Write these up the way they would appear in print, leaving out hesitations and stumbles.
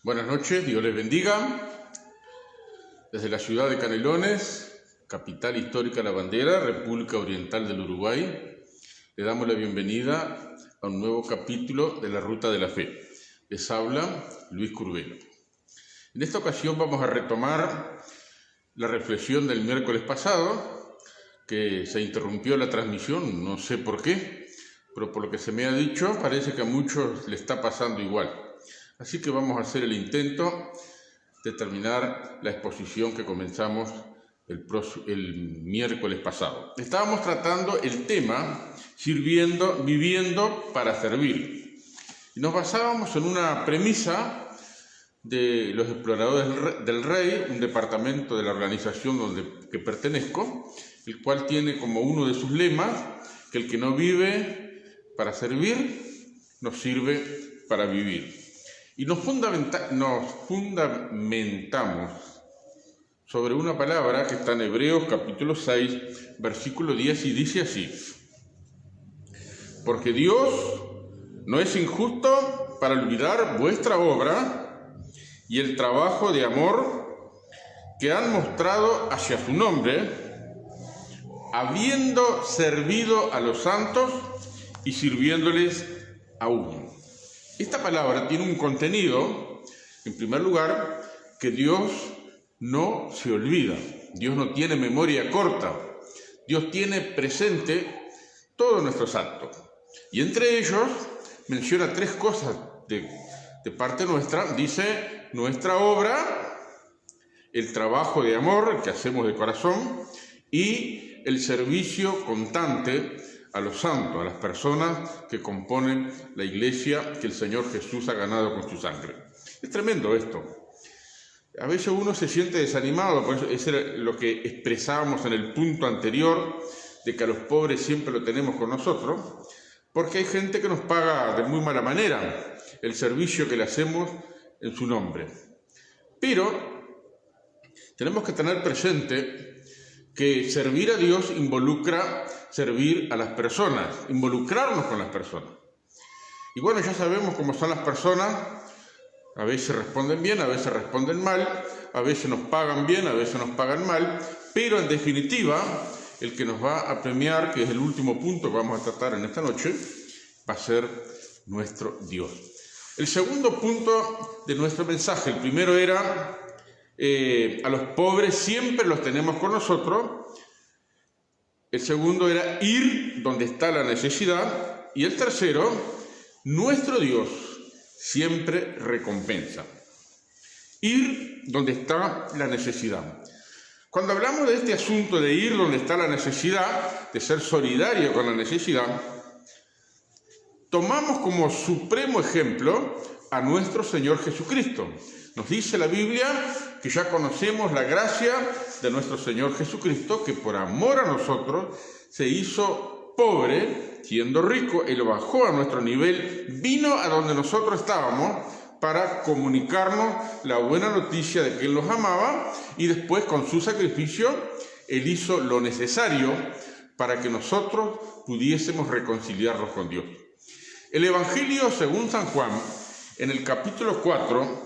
Buenas noches, Dios les bendiga. Desde la ciudad de Canelones, capital histórica de La Bandera, República Oriental del Uruguay, le damos la bienvenida a un nuevo capítulo de la Ruta de la Fe. Les habla Luis Curvelo. En esta ocasión vamos a retomar la reflexión del miércoles pasado, que se interrumpió la transmisión, no sé por qué, pero por lo que se me ha dicho, parece que a muchos le está pasando igual. Así que vamos a hacer el intento de terminar la exposición que comenzamos el miércoles pasado. Estábamos tratando el tema viviendo para servir. Y nos basábamos en una premisa de los exploradores del Rey, un departamento de la organización que pertenezco, el cual tiene como uno de sus lemas que el que no vive para servir, no sirve para vivir. Y nos fundamentamos sobre una palabra que está en Hebreos capítulo 6, versículo 10, y dice así: porque Dios no es injusto para olvidar vuestra obra y el trabajo de amor que han mostrado hacia su nombre, habiendo servido a los santos y sirviéndoles aún. Esta palabra tiene un contenido, en primer lugar, que Dios no se olvida. Dios no tiene memoria corta. Dios tiene presente todos nuestros actos. Y entre ellos menciona tres cosas de parte nuestra. Dice nuestra obra, el trabajo de amor que hacemos de corazón y el servicio constante a los santos, a las personas que componen la iglesia que el Señor Jesús ha ganado con su sangre. Es tremendo esto. A veces uno se siente desanimado, por eso es lo que expresábamos en el punto anterior, de que a los pobres siempre lo tenemos con nosotros, porque hay gente que nos paga de muy mala manera el servicio que le hacemos en su nombre. Pero tenemos que tener presente que servir a Dios involucra servir a las personas, involucrarnos con las personas. Y bueno, ya sabemos cómo son las personas. A veces responden bien, a veces responden mal, a veces nos pagan bien, a veces nos pagan mal, pero en definitiva, el que nos va a premiar, que es el último punto que vamos a tratar en esta noche, va a ser nuestro Dios. El segundo punto de nuestro mensaje, el primero era a los pobres siempre los tenemos con nosotros. El segundo era ir donde está la necesidad. Y el tercero, nuestro Dios siempre recompensa. Ir donde está la necesidad. Cuando hablamos de este asunto de ir donde está la necesidad, de ser solidario con la necesidad, tomamos como supremo ejemplo a nuestro Señor Jesucristo. Nos dice la Biblia que ya conocemos la gracia de nuestro Señor Jesucristo, que por amor a nosotros se hizo pobre, siendo rico. Él bajó a nuestro nivel, vino a donde nosotros estábamos para comunicarnos la buena noticia de que Él nos amaba, y después con su sacrificio Él hizo lo necesario para que nosotros pudiésemos reconciliarnos con Dios. El Evangelio según San Juan, en el capítulo 4,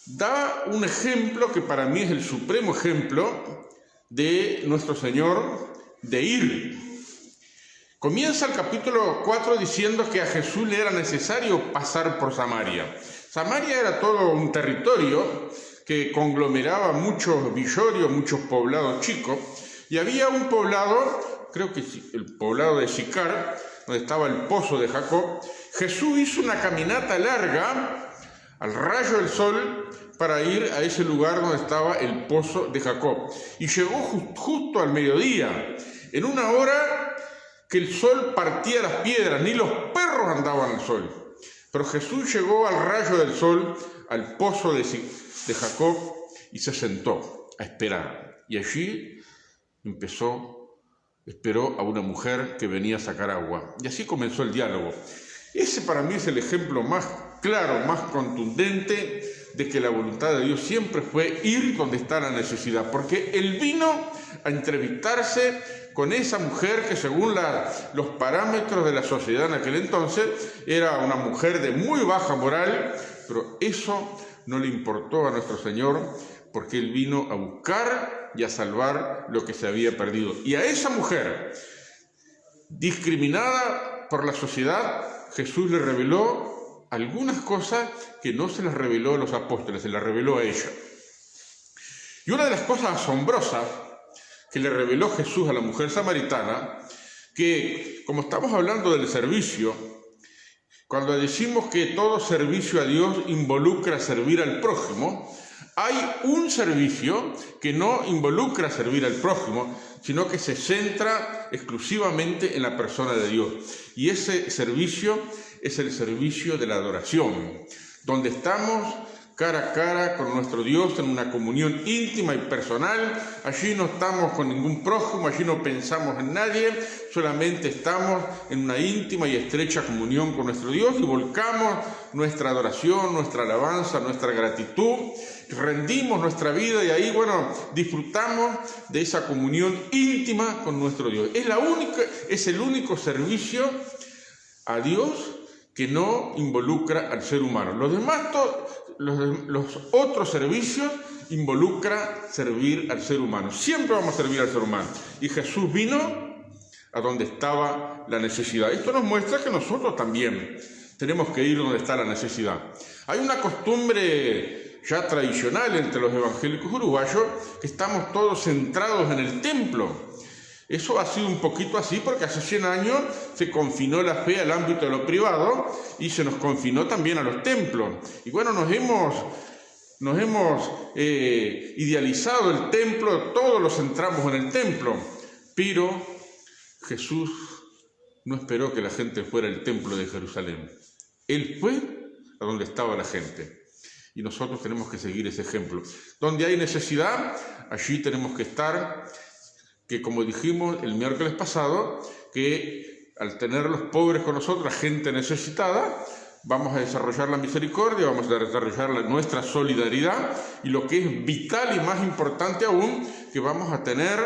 da un ejemplo que para mí es el supremo ejemplo de nuestro Señor de ir. Comienza el capítulo 4 diciendo que a Jesús le era necesario pasar por Samaria. Samaria era todo un territorio que conglomeraba muchos villorios, muchos poblados chicos, y había un poblado, creo que el poblado de Sicar, donde estaba el pozo de Jacob. Jesús hizo una caminata larga al rayo del sol para ir a ese lugar donde estaba el pozo de Jacob. Y llegó justo al mediodía, en una hora que el sol partía las piedras, ni los perros andaban al sol. Pero Jesús llegó al rayo del sol, al pozo de Jacob, y se sentó a esperar. Y allí esperó a una mujer que venía a sacar agua. Y así comenzó el diálogo. Ese para mí es el ejemplo más claro, más contundente de que la voluntad de Dios siempre fue ir donde está la necesidad, porque Él vino a entrevistarse con esa mujer que según los parámetros de la sociedad en aquel entonces era una mujer de muy baja moral, pero eso no le importó a nuestro Señor, porque Él vino a buscar y a salvar lo que se había perdido. Y a esa mujer, discriminada por la sociedad, Jesús le reveló algunas cosas que no se las reveló a los apóstoles, se las reveló a ella. Y una de las cosas asombrosas que le reveló Jesús a la mujer samaritana, que como estamos hablando del servicio, cuando decimos que todo servicio a Dios involucra servir al prójimo, hay un servicio que no involucra servir al prójimo, sino que se centra exclusivamente en la persona de Dios. Y ese servicio es el servicio de la adoración, donde estamos cara a cara con nuestro Dios en una comunión íntima y personal. Allí no estamos con ningún prójimo, allí no pensamos en nadie, solamente estamos en una íntima y estrecha comunión con nuestro Dios y volcamos nuestra adoración, nuestra alabanza, nuestra gratitud, rendimos nuestra vida y ahí, disfrutamos de esa comunión íntima con nuestro Dios. Es el único servicio a Dios que no involucra al ser humano. Los demás, los otros servicios involucra servir al ser humano. Siempre vamos a servir al ser humano. Y Jesús vino a donde estaba la necesidad. Esto nos muestra que nosotros también tenemos que ir donde está la necesidad. Hay una costumbre ya tradicional entre los evangélicos uruguayos que estamos todos centrados en el templo. Eso ha sido un poquito así porque hace 100 años se confinó la fe al ámbito de lo privado y se nos confinó también a los templos. Y nos hemos idealizado el templo, todos lo centramos en el templo, pero Jesús no esperó que la gente fuera al templo de Jerusalén. Él fue a donde estaba la gente. Y nosotros tenemos que seguir ese ejemplo. Donde hay necesidad, allí tenemos que estar, que como dijimos el miércoles pasado, que al tener los pobres con nosotros, la gente necesitada, vamos a desarrollar la misericordia, vamos a desarrollar nuestra solidaridad y lo que es vital y más importante aún, que vamos a tener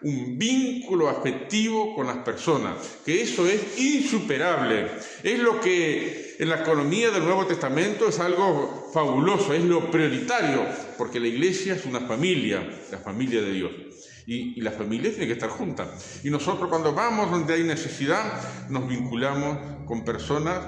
un vínculo afectivo con las personas, que eso es insuperable. Es lo que en la economía del Nuevo Testamento es algo fabuloso, es lo prioritario, porque la iglesia es una familia, la familia de Dios. Y la familia tiene que estar junta. Y nosotros cuando vamos donde hay necesidad, nos vinculamos con personas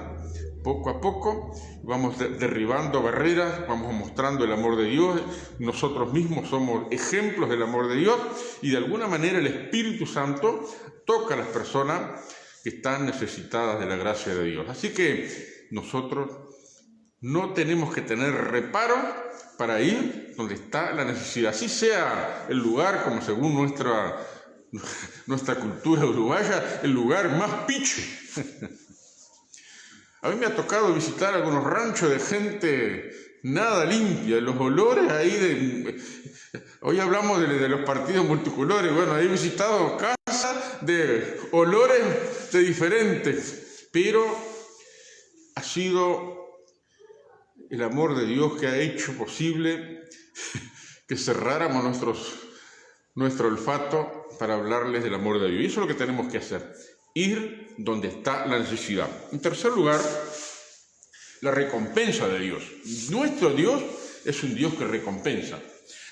poco a poco, vamos derribando barreras, vamos mostrando el amor de Dios. Nosotros mismos somos ejemplos del amor de Dios y de alguna manera el Espíritu Santo toca a las personas que están necesitadas de la gracia de Dios. Así que nosotros no tenemos que tener reparo para ir donde está la necesidad, así sea el lugar, como según nuestra cultura uruguaya, el lugar más piche. A mí me ha tocado visitar algunos ranchos de gente nada limpia, los olores ahí hoy hablamos de los partidos multicolores, he visitado casas de olores de diferentes, pero ha sido el amor de Dios que ha hecho posible que cerráramos nuestro olfato para hablarles del amor de Dios. Y eso es lo que tenemos que hacer, ir donde está la necesidad. En tercer lugar, la recompensa de Dios. Nuestro Dios es un Dios que recompensa.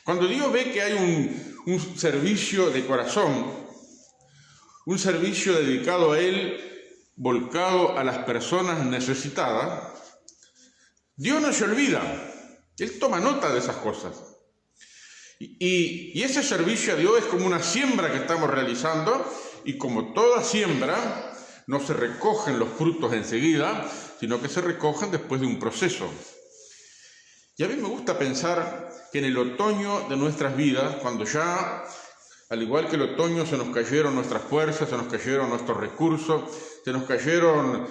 Cuando Dios ve que hay un servicio de corazón, un servicio dedicado a Él, volcado a las personas necesitadas, Dios no se olvida, Él toma nota de esas cosas. Y ese servicio a Dios es como una siembra que estamos realizando, y como toda siembra, no se recogen los frutos enseguida, sino que se recogen después de un proceso. Y a mí me gusta pensar que en el otoño de nuestras vidas, cuando ya, al igual que el otoño, se nos cayeron nuestras fuerzas, se nos cayeron nuestros recursos, se nos cayeron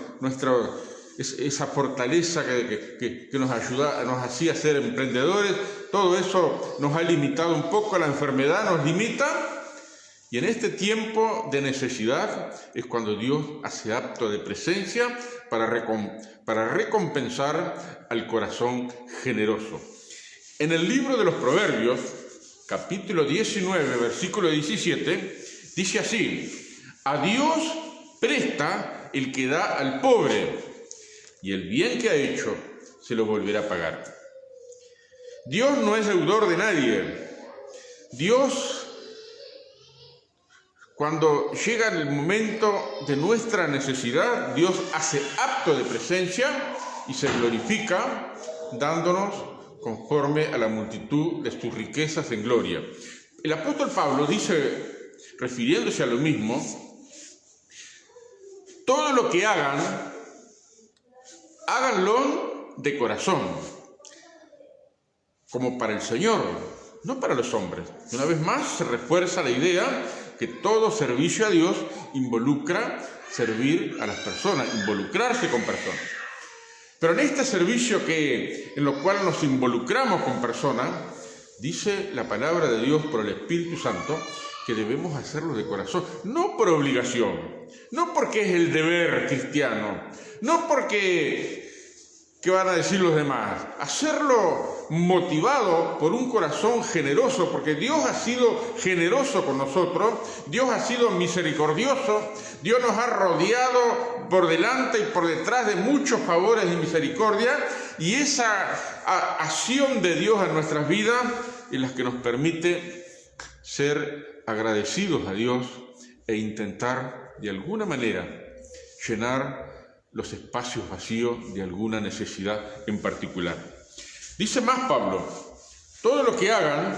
esa fortaleza que nos hacía ser emprendedores, todo eso nos ha limitado un poco, la enfermedad nos limita, y en este tiempo de necesidad es cuando Dios hace acto de presencia para recompensar al corazón generoso. En el libro de los Proverbios, capítulo 19, versículo 17, dice así: a Dios presta el que da al pobre, y el bien que ha hecho se lo volverá a pagar. Dios no es deudor de nadie. Dios, cuando llega el momento de nuestra necesidad, Dios hace acto de presencia y se glorifica, dándonos conforme a la multitud de sus riquezas en gloria. El apóstol Pablo dice, refiriéndose a lo mismo, todo lo que hagan, háganlo de corazón, como para el Señor, no para los hombres. Una vez más se refuerza la idea que todo servicio a Dios involucra servir a las personas, involucrarse con personas. Pero en este servicio en lo cual nos involucramos con personas, dice la palabra de Dios por el Espíritu Santo que debemos hacerlo de corazón, no por obligación, no porque es el deber cristiano, no porque ¿qué van a decir los demás? Hacerlo motivado por un corazón generoso, porque Dios ha sido generoso con nosotros, Dios ha sido misericordioso, Dios nos ha rodeado por delante y por detrás de muchos favores y misericordia, y esa acción de Dios en nuestras vidas es la que nos permite ser agradecidos a Dios e intentar de alguna manera llenar los espacios vacíos de alguna necesidad en particular. Dice más Pablo, todo lo que hagan,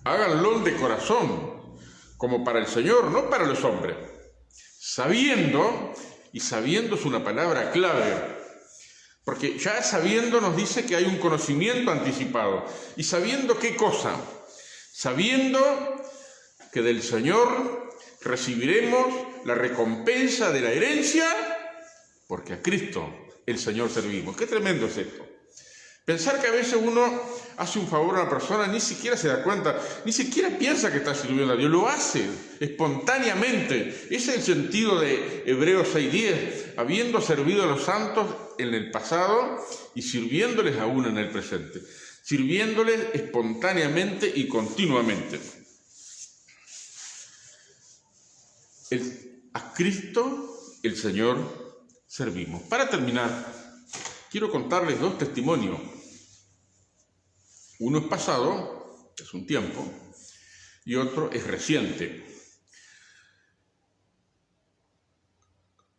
háganlo de corazón, como para el Señor, no para los hombres, sabiendo, y sabiendo es una palabra clave, porque ya sabiendo nos dice que hay un conocimiento anticipado. ¿Y sabiendo qué cosa? Sabiendo que del Señor recibiremos la recompensa de la herencia, porque a Cristo, el Señor, servimos. ¡Qué tremendo es esto! Pensar que a veces uno hace un favor a una persona, ni siquiera se da cuenta, ni siquiera piensa que está sirviendo a Dios, lo hace espontáneamente. Ese es el sentido de Hebreos 6:10, habiendo servido a los santos en el pasado y sirviéndoles aún en el presente, sirviéndoles espontáneamente y continuamente. A Cristo, el Señor, servimos. Para terminar, quiero contarles dos testimonios. Uno es pasado, es un tiempo, y otro es reciente.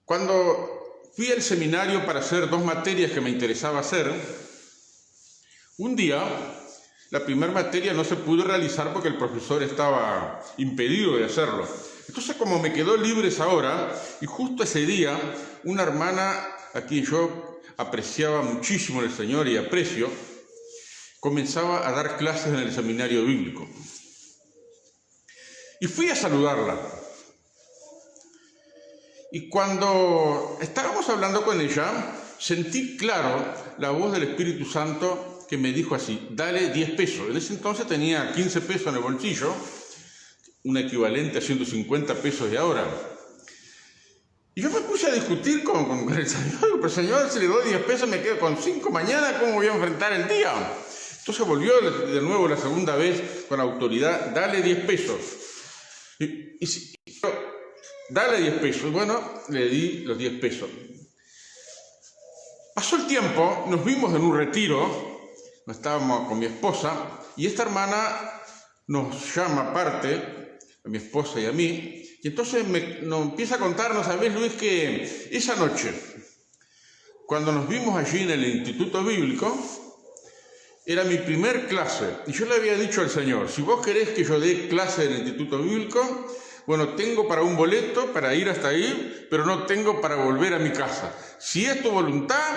Cuando fui al seminario para hacer dos materias que me interesaba hacer, un día la primera materia no se pudo realizar porque el profesor estaba impedido de hacerlo. Entonces, como me quedó libre esa hora, y justo ese día, una hermana a quien yo apreciaba muchísimo el Señor y aprecio, comenzaba a dar clases en el seminario bíblico. Y fui a saludarla. Y cuando estábamos hablando con ella, sentí claro la voz del Espíritu Santo que me dijo así, dale 10 pesos. En ese entonces tenía 15 pesos en el bolsillo, un equivalente a 150 pesos de ahora. Y yo me puse a discutir con el Señor, pero Señor, si le doy 10 pesos me quedo con 5 mañana, ¿cómo voy a enfrentar el día? Entonces volvió de nuevo la segunda vez con autoridad, dale 10 pesos. Dale 10 pesos. Bueno, le di los 10 pesos. Pasó el tiempo, nos vimos en un retiro, estábamos con mi esposa, y esta hermana nos llama aparte, a mi esposa y a mí, y entonces nos empieza a contarnos, ¿sabés, Luis, que esa noche, cuando nos vimos allí en el Instituto Bíblico, era mi primer clase, y yo le había dicho al Señor, si vos querés que yo dé clase en el Instituto Bíblico, bueno, tengo para un boleto para ir hasta ahí, pero no tengo para volver a mi casa. Si es tu voluntad,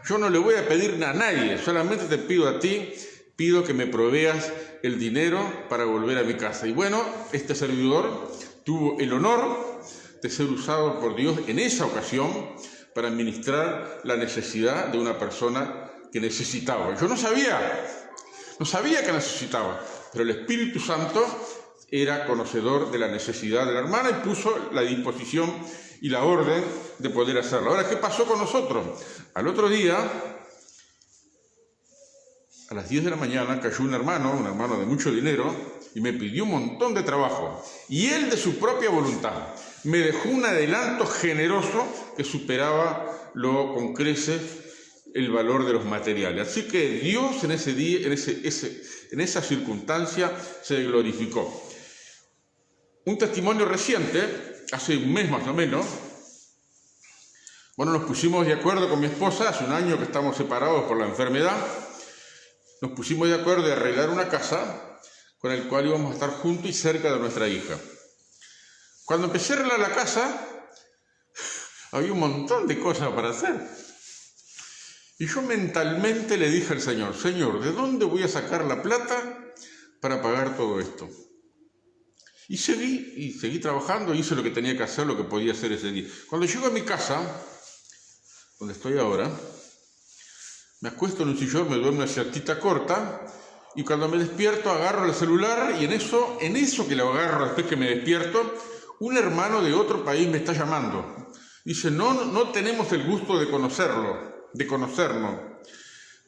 yo no le voy a pedir a nadie, solamente te pido a ti, pido que me proveas el dinero para volver a mi casa. Y bueno, este servidor tuvo el honor de ser usado por Dios en esa ocasión para administrar la necesidad de una persona que necesitaba. Yo no sabía que necesitaba, pero el Espíritu Santo era conocedor de la necesidad de la hermana y puso la disposición y la orden de poder hacerlo. Ahora, ¿qué pasó con nosotros? Al otro día, a las 10 de la mañana, cayó un hermano de mucho dinero, y me pidió un montón de trabajo. Y él, de su propia voluntad, me dejó un adelanto generoso que superaba con creces el valor de los materiales. Así que Dios en ese día, en esa circunstancia, se glorificó. Un testimonio reciente, hace un mes más o menos, bueno, nos pusimos de acuerdo con mi esposa, hace un año que estamos separados por la enfermedad, nos pusimos de acuerdo de arreglar una casa con el cual íbamos a estar juntos y cerca de nuestra hija. Cuando empecé a arreglar la casa, había un montón de cosas para hacer. Y yo mentalmente le dije al Señor, Señor, ¿de dónde voy a sacar la plata para pagar todo esto? Y seguí trabajando, hice lo que tenía que hacer, lo que podía hacer ese día. Cuando llego a mi casa, donde estoy ahora, me acuesto en un sillón, me duermo una siestita corta, y cuando me despierto agarro el celular, y en eso que lo agarro después que me despierto, un hermano de otro país me está llamando. Dice, no tenemos el gusto de conocernos,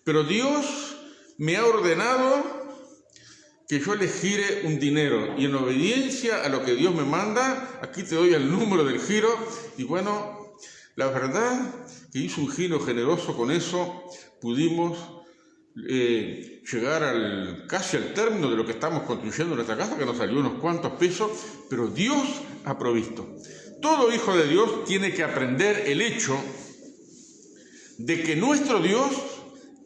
pero Dios me ha ordenado que yo le gire un dinero, y en obediencia a lo que Dios me manda, aquí te doy el número del giro, y bueno, la verdad que hizo un giro generoso con eso, pudimos llegar casi al término de lo que estamos construyendo en nuestra casa, que nos salió unos cuantos pesos, pero Dios ha provisto. Todo hijo de Dios tiene que aprender el hecho de que nuestro Dios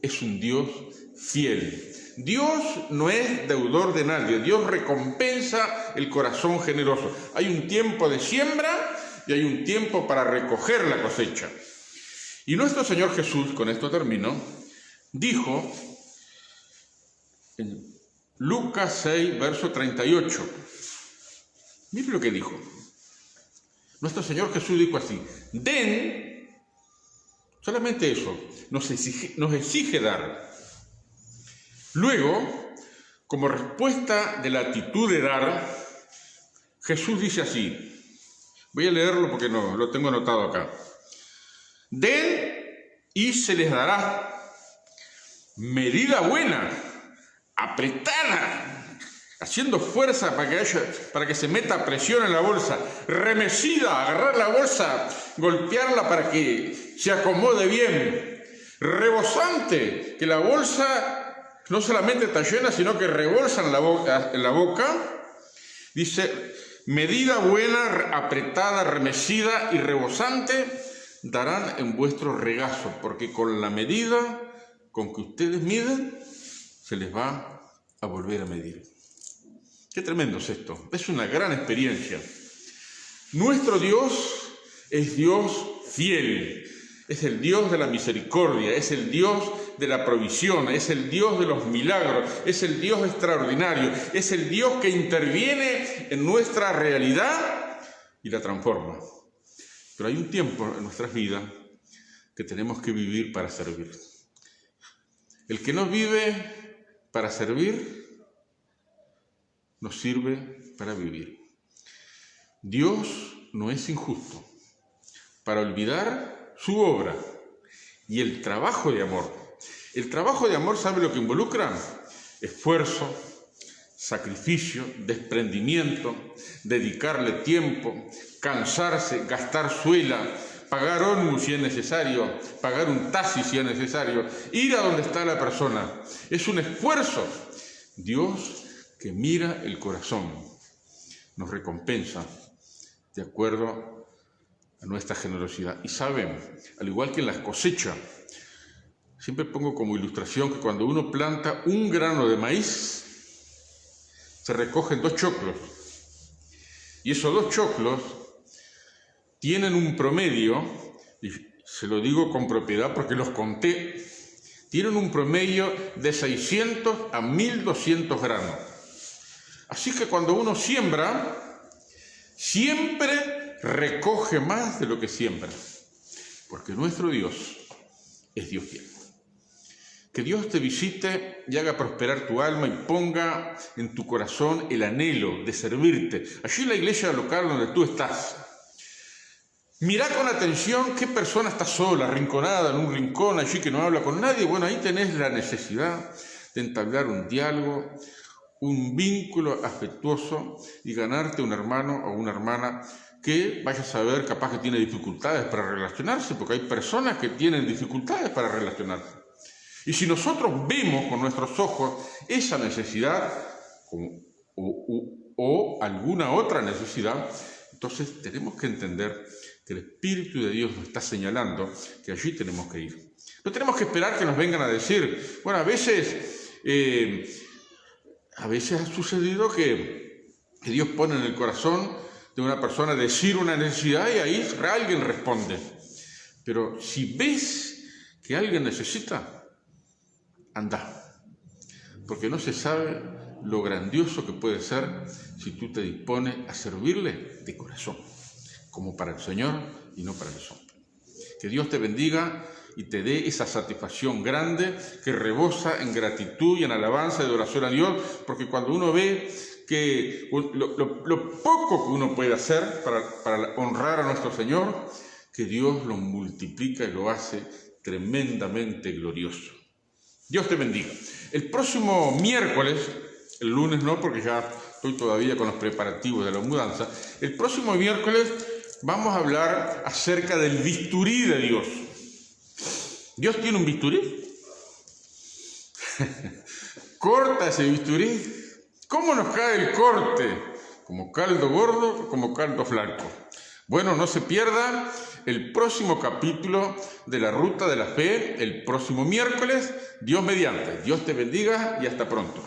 es un Dios fiel. Dios no es deudor de nadie, Dios recompensa el corazón generoso. Hay un tiempo de siembra y hay un tiempo para recoger la cosecha. Y nuestro Señor Jesús, con esto termino, dijo en Lucas 6, verso 38. Mire lo que dijo. Nuestro Señor Jesús dijo así, den, solamente eso, nos exige dar. Luego, como respuesta de la actitud de dar, Jesús dice así, voy a leerlo porque no lo tengo anotado acá. Den y se les dará medida buena, apretada, haciendo fuerza para que se meta presión en la bolsa, remecida, agarrar la bolsa, golpearla para que se acomode bien, rebosante, que la bolsa no solamente está llena, sino que rebolsa en la boca. Dice, medida buena, apretada, remecida y rebosante, darán en vuestro regazo, porque con la medida con que ustedes miden, se les va a volver a medir. Qué tremendo es esto, es una gran experiencia. Nuestro Dios es Dios fiel, es el Dios de la misericordia, es el Dios de la provisión, es el Dios de los milagros, es el Dios extraordinario, es el Dios que interviene en nuestra realidad y la transforma. Pero hay un tiempo en nuestras vidas que tenemos que vivir para servir. El que no vive para servir, no sirve para vivir. Dios no es injusto para olvidar su obra y el trabajo de amor. El trabajo de amor, ¿sabe lo que involucra? Esfuerzo, sacrificio, desprendimiento, dedicarle tiempo, cansarse, gastar suela, pagar ómnibus si es necesario, pagar un taxi si es necesario, ir a donde está la persona. Es un esfuerzo. Dios que mira el corazón nos recompensa de acuerdo a nuestra generosidad. Y saben, al igual que en las cosechas, siempre pongo como ilustración que cuando uno planta un grano de maíz, se recogen 2 choclos. Y esos 2 choclos tienen un promedio, y se lo digo con propiedad porque los conté, tienen un promedio de 600 a 1200 granos. Así que cuando uno siembra, siempre recoge más de lo que siembra, porque nuestro Dios es Dios fiel. Que Dios te visite y haga prosperar tu alma y ponga en tu corazón el anhelo de servirte. Allí en la iglesia local donde tú estás, mirá con atención qué persona está sola, arrinconada en un rincón allí que no habla con nadie. Bueno, ahí tenés la necesidad de entablar un diálogo, un vínculo afectuoso y ganarte un hermano o una hermana que vaya a saber, capaz que tiene dificultades para relacionarse, porque hay personas que tienen dificultades para relacionarse. Y si nosotros vemos con nuestros ojos esa necesidad o alguna otra necesidad, entonces tenemos que entender que el Espíritu de Dios nos está señalando que allí tenemos que ir. No tenemos que esperar que nos vengan a decir, bueno, a veces ha sucedido que Dios pone en el corazón de una persona decir una necesidad y ahí alguien responde. Pero si ves que alguien necesita, anda, porque no se sabe lo grandioso que puede ser si tú te dispones a servirle de corazón, como para el Señor y no para los hombres. Que Dios te bendiga y te dé esa satisfacción grande que rebosa en gratitud y en alabanza y adoración a Dios, porque cuando uno ve que lo poco que uno puede hacer para honrar a nuestro Señor, que Dios lo multiplica y lo hace tremendamente glorioso. Dios te bendiga. El próximo miércoles, el lunes no, porque ya estoy todavía con los preparativos de la mudanza, el próximo miércoles vamos a hablar acerca del bisturí de Dios. ¿Dios tiene un bisturí? ¿Corta ese bisturí? ¿Cómo nos cae el corte? ¿Como caldo gordo o como caldo flaco? Bueno, no se pierdan el próximo capítulo de la Ruta de la Fe, el próximo miércoles, Dios mediante. Dios te bendiga y hasta pronto.